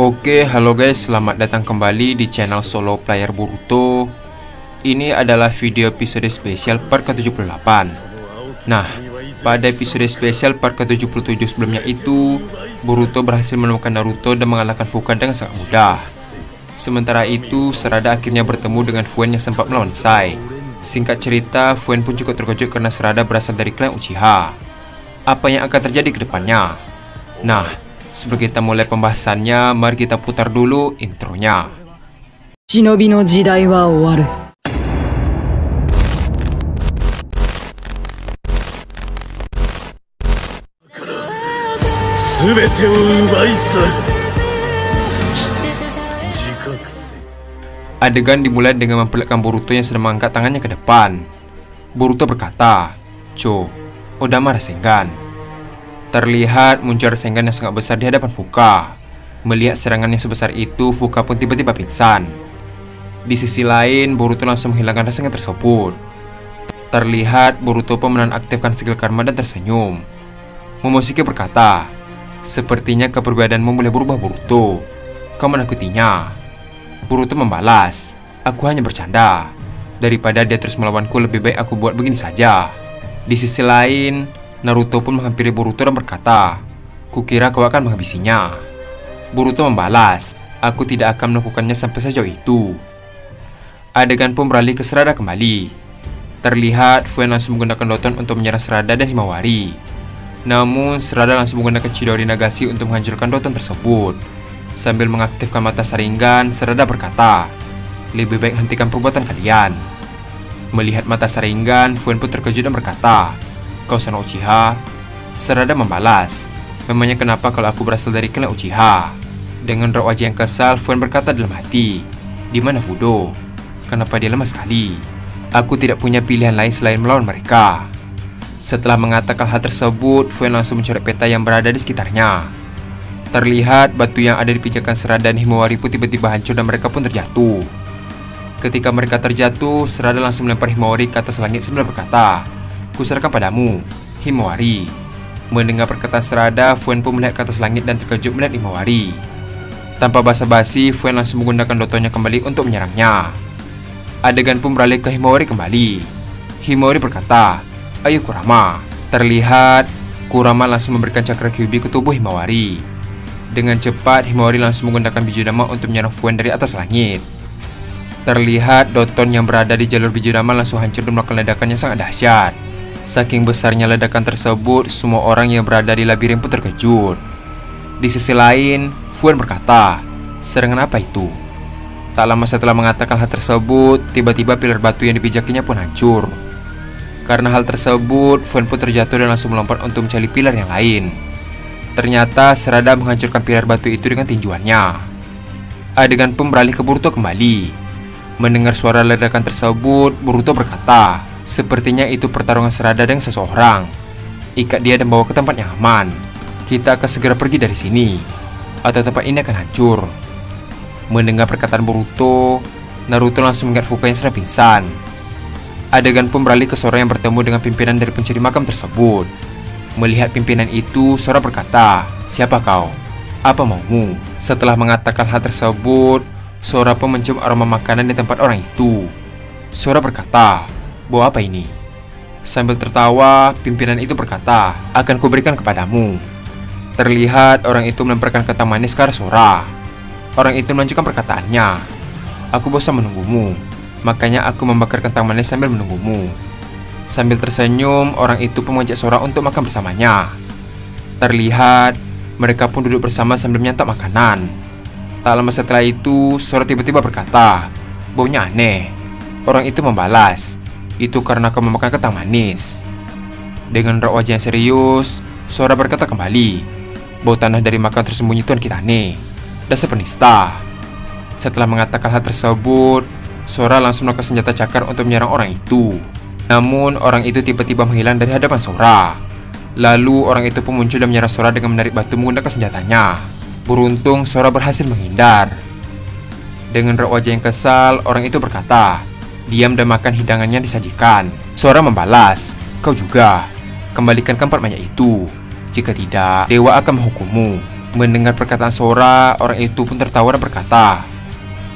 Oke, halo guys, selamat datang kembali di channel Solo Player Boruto. Ini adalah video episode spesial part ke-78. Nah, pada episode spesial part ke-77 sebelumnya itu, Boruto berhasil menemukan Naruto dan mengalahkan Fuka dengan sangat mudah. Sementara itu, Sarada akhirnya bertemu dengan Fuen yang sempat melawan Sai. Singkat cerita, Fuen pun cukup terkejut karena Sarada berasal dari klan Uchiha. Apa yang akan terjadi ke depannya? Nah, sebelum kita mulai pembahasannya, mari kita putar dulu intronya. Shinobi no jidai wa owaru. Adegan dimulai dengan memperlihatkan Boruto yang sedang mengangkat tangannya ke depan. Boruto berkata, "Cho, Odama Rasengan." Terlihat muncul Rasengan yang sangat besar di hadapan Fuka. Melihat serangan yang sebesar itu, Fuka pun tiba-tiba pingsan. Di sisi lain, Boruto langsung menghilangkan Rasengan tersebut. Terlihat Boruto pun menonaktifkan skill karma dan tersenyum. Momoshiki berkata, "Sepertinya kepribadianmu mulai berubah, Boruto. Kau menakutinya." Boruto membalas, "Aku hanya bercanda. Daripada dia terus melawanku, lebih baik aku buat begini saja." Di sisi lain, Naruto pun menghampiri Boruto dan berkata, "Kukira kau akan menghabisinya." Boruto membalas, "Aku tidak akan melakukannya sampai sejauh itu." Adegan pun beralih ke Sarada kembali. Terlihat Fuen langsung menggunakan Doton untuk menyerang Sarada dan Himawari. Namun Sarada langsung menggunakan Chidori Nagashi untuk menghancurkan Doton tersebut. Sambil mengaktifkan mata Sharingan, Sarada berkata, "Lebih baik hentikan perbuatan kalian." Melihat mata Sharingan, Fuen pun terkejut dan berkata, "Kau seorang Uchiha?" Sarada membalas, "Memangnya kenapa kalau aku berasal dari klan Uchiha?" Dengan raut wajah yang kesal, Fuen berkata dalam hati, "Di mana Fudo? Kenapa dia lemah sekali? Aku tidak punya pilihan lain selain melawan mereka." Setelah mengatakan hal tersebut, Fuen langsung mencari peta yang berada di sekitarnya. Terlihat batu yang ada di pijakan Sarada dan Himawari pun tiba-tiba hancur dan mereka pun terjatuh. Ketika mereka terjatuh, Sarada langsung melempar Himawari ke atas langit sambil berkata, "Kuserahkan padamu, Himawari." Mendengar perkataan Sarada, Fuen pun melihat ke atas langit dan terkejut melihat Himawari. Tanpa basa-basi, Fuen langsung menggunakan Dotonnya kembali untuk menyerangnya. Adegan pun beralih ke Himawari kembali. Himawari berkata, "Ayo Kurama." Terlihat Kurama langsung memberikan cakra Kyuubi ke tubuh Himawari. Dengan cepat, Himawari langsung menggunakan Bijudama untuk menyerang Fuen dari atas langit. Terlihat Doton yang berada di jalur Bijudama langsung hancur dan melakukan ledakan yang sangat dahsyat. Saking besarnya ledakan tersebut, semua orang yang berada di labirin pun terkejut. Di sisi lain, Fuen berkata, "Serangan apa itu?" Tak lama setelah mengatakan hal tersebut, tiba-tiba pilar batu yang dipijakinya pun hancur. Karena hal tersebut, Fuen pun terjatuh dan langsung melompat untuk mencari pilar yang lain. Ternyata Sarada menghancurkan pilar batu itu dengan tinjuannya. Adegan pun beralih ke Boruto kembali. Mendengar suara ledakan tersebut, Boruto berkata, "Sepertinya itu pertarungan Sarada dengan seseorang. Ikat dia dan bawa ke tempat yang aman. Kita akan segera pergi dari sini, atau tempat ini akan hancur." Mendengar perkataan Boruto, Naruto langsung mengingat Fuka yang sedang pingsan. Adegan pun beralih ke Sora yang bertemu dengan pimpinan dari pencuri makam tersebut. Melihat pimpinan itu, Sora berkata, "Siapa kau? Apa maumu?" Setelah mengatakan hal tersebut, Sora pun mencium aroma makanan di tempat orang itu. Sora berkata, "Bau apa ini?" Sambil tertawa, pimpinan itu berkata, "Akan kuberikan kepadamu." Terlihat orang itu melemparkan kentang manis ke arah Sora. Orang itu melanjutkan perkataannya, "Aku bosan menunggumu, makanya aku membakar kentang manis sambil menunggumu." Sambil tersenyum, orang itu pun mengajak Sora untuk makan bersamanya. Terlihat mereka pun duduk bersama sambil menyantap makanan. Tak lama setelah itu, Sora tiba-tiba berkata, "Baunya aneh." Orang itu membalas, "Itu karena kau memakan kentang manis." Dengan raut wajah yang serius, Sora berkata kembali, "Bau tanah dari makam tersembunyi Tuan Kitane. Dasar penista." Setelah mengatakan hal tersebut, Sora langsung melakukan senjata cakar untuk menyerang orang itu. Namun orang itu tiba-tiba menghilang dari hadapan Sora. Lalu orang itu pun muncul dan menyerang Sora dengan menarik batu menggunakan senjatanya. Beruntung Sora berhasil menghindar. Dengan raut wajah yang kesal, orang itu berkata, "Diam dan makan hidangannya disajikan." Sora membalas, "Kau juga. Kembalikan keempat banyak itu. Jika tidak, dewa akan menghukummu." Mendengar perkataan Sora, orang itu pun tertawa dan berkata,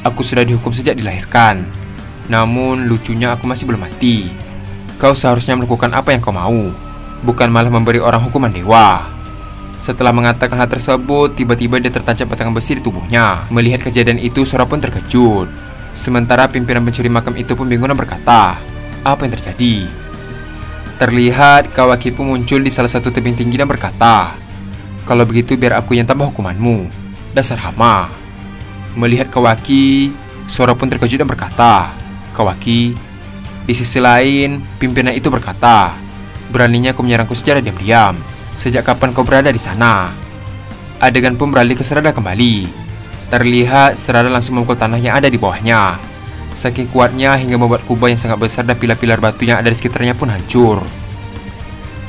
"Aku sudah dihukum sejak dilahirkan. Namun lucunya aku masih belum mati. Kau seharusnya melakukan apa yang kau mau, bukan malah memberi orang hukuman dewa." Setelah mengatakan hal tersebut, tiba-tiba dia tertancap batangan besi di tubuhnya. Melihat kejadian itu, Sora pun terkejut. Sementara pimpinan pencuri makam itu pun bingung dan berkata, "Apa yang terjadi?" Terlihat Kawaki pun muncul di salah satu tebing tinggi dan berkata, "Kalau begitu biar aku yang tambah hukumanmu, dasar hama." Melihat Kawaki, Sora pun terkejut dan berkata, "Kawaki." Di sisi lain, pimpinan itu berkata, "Beraninya kau menyerangku secara diam-diam. Sejak kapan kau berada di sana?" Adegan pun beralih ke Serada kembali. Terlihat Serada langsung memukul tanah yang ada di bawahnya. Saking kuatnya hingga membuat kubah yang sangat besar dan pilar-pilar batu yang ada di sekitarnya pun hancur.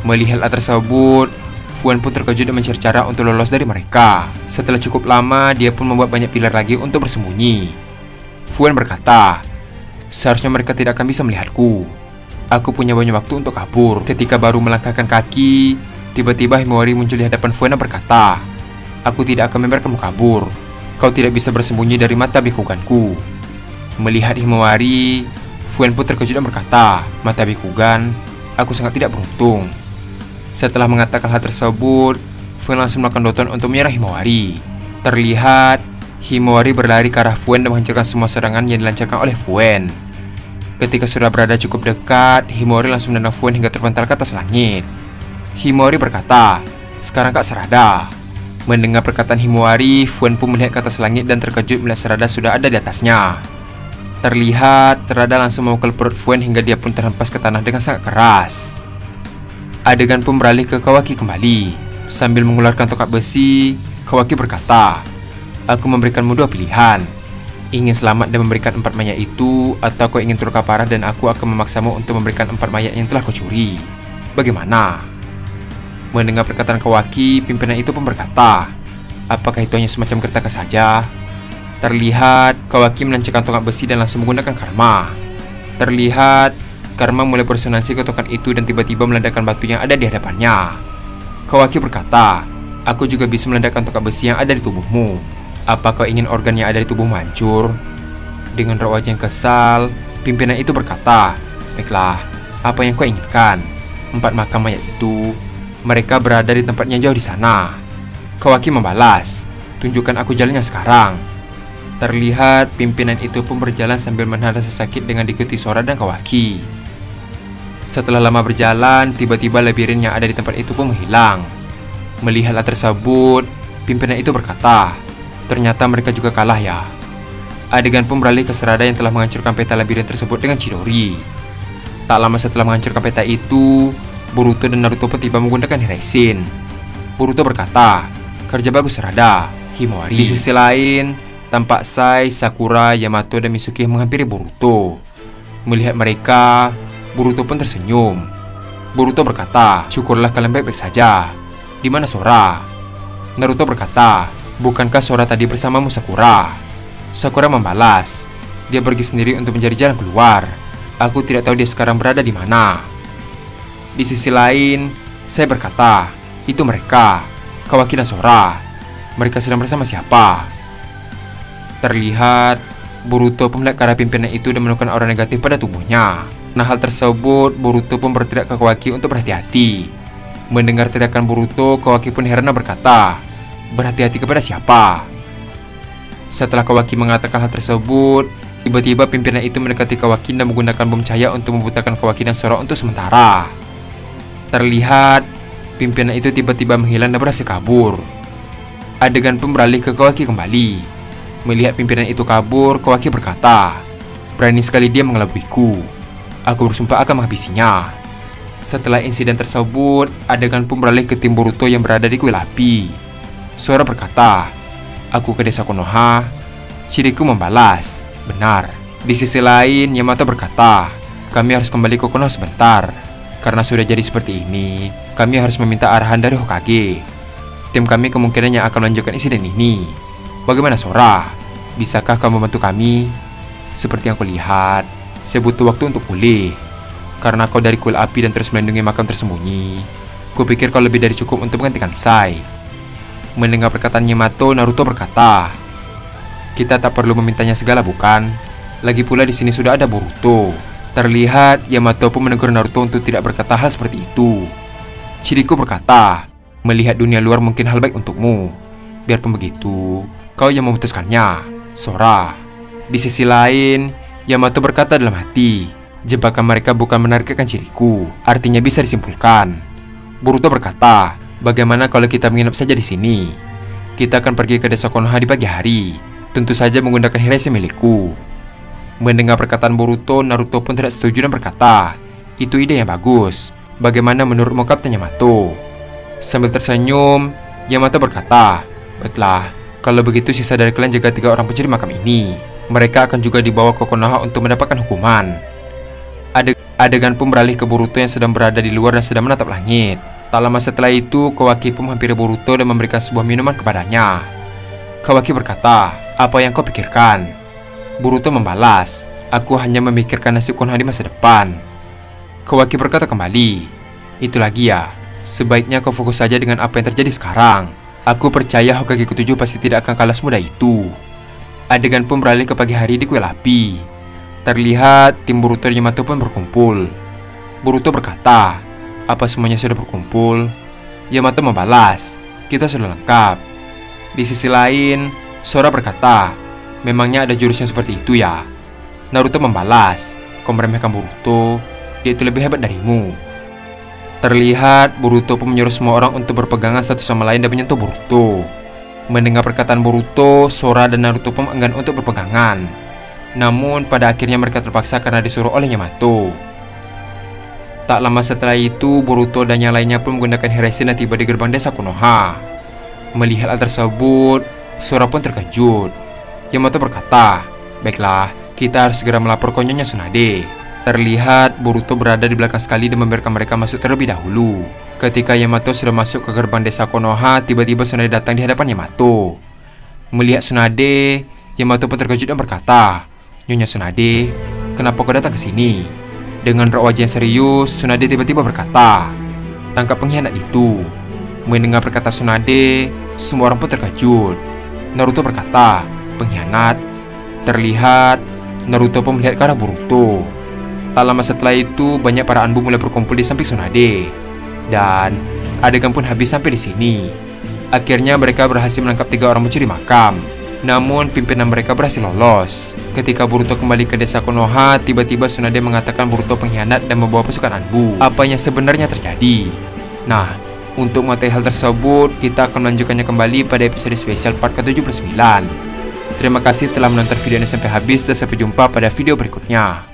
Melihat hal tersebut, Fuan pun terkejut dan mencari cara untuk lolos dari mereka. Setelah cukup lama, dia pun membuat banyak pilar lagi untuk bersembunyi. Fuan berkata, "Seharusnya mereka tidak akan bisa melihatku. Aku punya banyak waktu untuk kabur." Ketika baru melangkahkan kaki, tiba-tiba Himawari muncul di hadapan Fuan dan berkata, "Aku tidak akan membiarkanmu kabur. Kau tidak bisa bersembunyi dari mata Bikuganku." Melihat Himawari, Fuan pun terkejut dan berkata, "Mata Bikugan, aku sangat tidak beruntung." Setelah mengatakan hal tersebut, Fuan langsung melakukan doton untuk menyerang Himawari. Terlihat Himawari berlari ke arah Fuan dan menghancurkan semua serangan yang dilancarkan oleh Fuan. Ketika sudah berada cukup dekat, Himawari langsung menendang Fuan hingga terpental ke atas langit. Himawari berkata, "Sekarang Kak Serada." Mendengar perkataan Himawari, Fuan pun melihat ke atas langit dan terkejut melihat Serada sudah ada di atasnya. Terlihat Serada langsung memukul perut Fuan hingga dia pun terhempas ke tanah dengan sangat keras. Adegan pun beralih ke Kawaki kembali. Sambil mengeluarkan tongkat besi, Kawaki berkata, "Aku memberikanmu dua pilihan. Ingin selamat dan memberikan 4 mayat itu, atau kau ingin terluka parah dan aku akan memaksamu untuk memberikan 4 mayat yang telah kau curi. Bagaimana?" Mendengar perkataan Kawaki, pimpinan itu pun berkata, "Apakah itu hanya semacam gertakan saja?" Terlihat Kawaki menancapkan tongkat besi dan langsung menggunakan karma. Terlihat karma mulai beresonansi ke tongkat itu dan tiba-tiba meledakkan batu yang ada di hadapannya. Kawaki berkata, "Aku juga bisa meledakkan tongkat besi yang ada di tubuhmu. Apa kau ingin organ yang ada di tubuhmu hancur?" Dengan raut wajah yang kesal, pimpinan itu berkata, "Baiklah, apa yang kau inginkan?" 4 makam mayat itu, mereka berada di tempat yang jauh di sana. Kawaki membalas, "Tunjukkan aku jalannya sekarang." Terlihat pimpinan itu pun berjalan sambil menahan rasa sakit dengan diikuti Sora dan Kawaki. Setelah lama berjalan, tiba-tiba labirin yang ada di tempat itu pun menghilang. Melihat hal tersebut, pimpinan itu berkata, "Ternyata mereka juga kalah ya." Adegan pun beralih ke Serada yang telah menghancurkan peta labirin tersebut dengan Chidori. Tak lama setelah menghancurkan peta itu, Boruto dan Naruto pun tiba menggunakan Hiraishin. Boruto berkata, "Kerja bagus Serada, Himawari." Di sisi lain, tampak Sai, Sakura, Yamato, dan Mitsuki menghampiri Boruto. Melihat mereka, Boruto pun tersenyum. Boruto berkata, "Syukurlah kalian baik-baik saja. Di mana Sora?" Naruto berkata, "Bukankah Sora tadi bersamamu Sakura?" Sakura membalas, "Dia pergi sendiri untuk mencari jalan keluar. Aku tidak tahu dia sekarang berada di mana." Di sisi lain, saya berkata, "Itu mereka, Kawaki dan Sora. Mereka sedang bersama siapa?" Terlihat Boruto pun melihat ke arah pimpinan itu dan menemukan aura negatif pada tubuhnya. Nah, hal tersebut Boruto pun berteriak ke Kawaki untuk berhati-hati. Mendengar teriakan Boruto, Kawaki pun heran dan berkata, "Berhati-hati kepada siapa?" Setelah Kawaki mengatakan hal tersebut, tiba-tiba pimpinan itu mendekati Kawaki dan menggunakan bom cahaya untuk membutakan Kawaki dan Sora untuk sementara. Terlihat pimpinan itu tiba-tiba menghilang dan berhasil kabur. Adegan pun beralih ke Kawaki kembali. Melihat pimpinan itu kabur, Kawaki berkata, "Berani sekali dia mengelabuiku. Aku bersumpah akan menghabisinya." Setelah insiden tersebut, adegan pun beralih ke tim Boruto yang berada di kuil api. Sora berkata, "Aku ke desa Konoha." Shiriko membalas, "Benar." Di sisi lain, Yamato berkata, "Kami harus kembali ke Konoha sebentar. Karena sudah jadi seperti ini, kami harus meminta arahan dari Hokage. Tim kami kemungkinannya akan melanjutkan insiden ini. Bagaimana Sora? Bisakah kamu membantu kami?" "Seperti yang kulihat, saya butuh waktu untuk pulih. Karena kau dari kuil api dan terus melindungi makam tersembunyi, kupikir kau lebih dari cukup untuk menggantikan Sai." Mendengar perkataan Yamato, Naruto berkata, "Kita tak perlu memintanya segala, bukan? Lagi pula di sini sudah ada Boruto." Terlihat Yamato pun menegur Naruto untuk tidak berkata hal seperti itu. Chiriko berkata, "Melihat dunia luar mungkin hal baik untukmu. Biarpun begitu, kau yang memutuskannya, Sora." Di sisi lain, Yamato berkata dalam hati, jebakan mereka bukan menargetkan Chiriko, artinya bisa disimpulkan. Boruto berkata, "Bagaimana kalau kita menginap saja di sini? Kita akan pergi ke desa Konoha di pagi hari, tentu saja menggunakan Hiraishin milikku." Mendengar perkataan Boruto, Naruto pun tidak setuju dan berkata, "Itu ide yang bagus. Bagaimana menurutmu, Kapten Yamato?" Sambil tersenyum, Yamato berkata, "Baiklah, kalau begitu sisa dari kalian jaga 3 orang pencuri makam ini. Mereka akan juga dibawa ke Konoha untuk mendapatkan hukuman." Adegan pun beralih ke Boruto yang sedang berada di luar dan sedang menatap langit. Tak lama setelah itu, Kawaki pun menghampiri Boruto dan memberikan sebuah minuman kepadanya. Kawaki berkata, "Apa yang kau pikirkan?" Boruto membalas, "Aku hanya memikirkan nasib Konoha di masa depan." Kawaki berkata kembali, "Itu lagi ya, sebaiknya kau fokus saja dengan apa yang terjadi sekarang. Aku percaya Hokage ke-7 pasti tidak akan kalah semudah itu." Adegan pun beralih ke pagi hari di kuil api. Terlihat tim Boruto dan Yamato pun berkumpul. Boruto berkata, "Apa semuanya sudah berkumpul?" Yamato membalas, "Kita sudah lengkap." Di sisi lain, Sora berkata, "Memangnya ada jurus yang seperti itu ya?" Naruto membalas, "Kau meremehkan Boruto, dia itu lebih hebat darimu." Terlihat Boruto pun menyuruh semua orang untuk berpegangan satu sama lain dan menyentuh Boruto. Mendengar perkataan Boruto, Sora dan Naruto pun enggan untuk berpegangan. Namun pada akhirnya mereka terpaksa karena disuruh oleh Yamato. Tak lama setelah itu, Boruto dan yang lainnya pun menggunakan Hiraishin dan tiba di gerbang desa Konoha. Melihat hal tersebut, Sora pun terkejut. Yamato berkata, "Baiklah, kita harus segera melapor ke Nyonya Tsunade." Terlihat Boruto berada di belakang sekali dan membiarkan mereka masuk terlebih dahulu. Ketika Yamato sudah masuk ke gerbang desa Konoha, tiba-tiba Tsunade datang di hadapan Yamato. Melihat Tsunade, Yamato pun terkejut dan berkata, "Nyonya Tsunade, kenapa kau datang ke sini?" Dengan raut wajah yang serius, Tsunade tiba-tiba berkata, "Tangkap pengkhianat itu." Mendengar perkataan Tsunade, semua orang pun terkejut. Naruto berkata, "Pengkhianat?" Terlihat Naruto pun melihat ke arah Boruto. Tak lama setelah itu, banyak para anbu mulai berkumpul di samping Tsunade. Dan adegan pun habis sampai di sini. Akhirnya mereka berhasil menangkap 3 orang pencuri makam. Namun pimpinan mereka berhasil lolos. Ketika Boruto kembali ke desa Konoha, tiba-tiba Tsunade mengatakan Boruto pengkhianat dan membawa pasukan anbu. Apa yang sebenarnya terjadi? Nah, untuk mengetahui hal tersebut, kita akan melanjutkannya kembali pada episode spesial part ke-79. Terima kasih telah menonton video ini sampai habis dan sampai jumpa pada video berikutnya.